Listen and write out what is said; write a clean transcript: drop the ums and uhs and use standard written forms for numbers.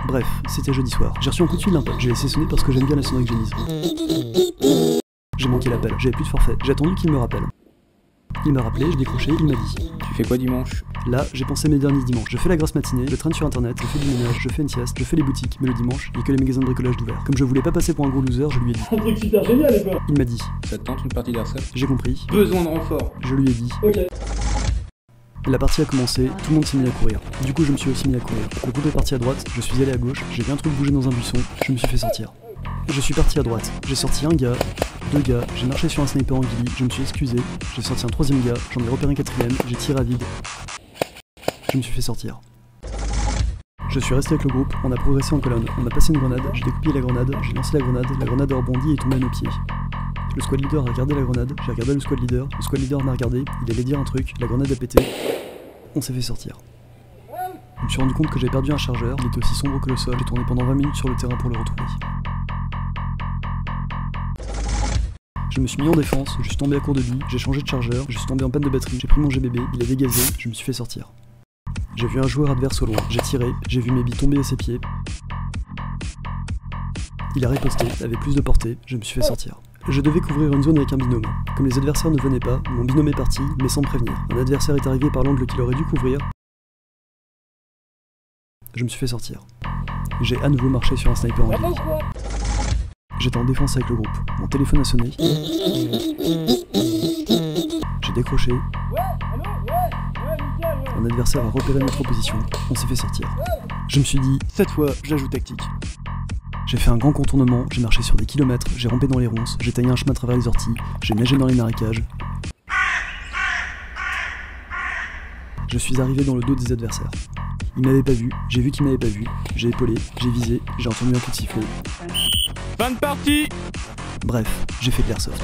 Bref, c'était jeudi soir. J'ai reçu un coup de fil d'un pote. J'ai laissé sonner parce que j'aime bien la sonnerie que génise. J'ai manqué l'appel. J'avais plus de forfait. J'ai attendu qu'il me rappelle. Il m'a rappelé, je décrochais, il m'a dit. Tu fais quoi dimanche? Là, j'ai pensé mes derniers dimanches. Je fais la grasse matinée, je traîne sur internet, je fais du ménage, je fais une sieste, je fais les boutiques, mais le dimanche, il y a que les magasins de bricolage d'ouvert. Comme je voulais pas passer pour un gros loser, je lui ai dit. Un truc super génial, les gars. Il m'a dit. Ça te tente une partie d'airsoft? J'ai compris. Besoin de renfort. Je lui ai dit. Ok. La partie a commencé, tout le monde s'est mis à courir. Du coup, je me suis aussi mis à courir. Le groupe est parti à droite, je suis allé à gauche, j'ai vu un truc bouger dans un buisson, je me suis fait sortir. Je suis parti à droite, j'ai sorti un gars, deux gars, j'ai marché sur un sniper en ghillie, je me suis excusé, j'ai sorti un troisième gars, j'en ai repéré un quatrième, j'ai tiré à vide. Je me suis fait sortir. Je suis resté avec le groupe, on a progressé en colonne, on a passé une grenade, j'ai découpé la grenade a rebondi et est tombée à nos pieds. Le squad leader a regardé la grenade, j'ai regardé le squad leader m'a regardé, il allait dire un truc, la grenade a pété, on s'est fait sortir. Je me suis rendu compte que j'avais perdu un chargeur, il était aussi sombre que le sol, j'ai tourné pendant 20 minutes sur le terrain pour le retrouver. Je me suis mis en défense, je suis tombé à court de vie, j'ai changé de chargeur, je suis tombé en panne de batterie, j'ai pris mon GBB, il a dégazé, je me suis fait sortir. J'ai vu un joueur adverse au loin, j'ai tiré, j'ai vu mes billes tomber à ses pieds. Il a riposté, avait plus de portée, je me suis fait sortir. Je devais couvrir une zone avec un binôme. Comme les adversaires ne venaient pas, mon binôme est parti, mais sans me prévenir. Un adversaire est arrivé par l'angle qu'il aurait dû couvrir. Je me suis fait sortir. J'ai à nouveau marché sur un sniper en ghillie. J'étais en défense avec le groupe. Mon téléphone a sonné. J'ai décroché. Un adversaire a repéré notre position. On s'est fait sortir. Je me suis dit, cette fois, j'ajoute tactique. J'ai fait un grand contournement, j'ai marché sur des kilomètres, j'ai rampé dans les ronces, j'ai taillé un chemin à travers les orties, j'ai nagé dans les marécages. Je suis arrivé dans le dos des adversaires. Ils m'avaient pas vu, j'ai vu qu'ils m'avaient pas vu, j'ai épaulé, j'ai visé, j'ai entendu un coup de sifflet. Fin de partie. Bref, j'ai fait de l'airsoft.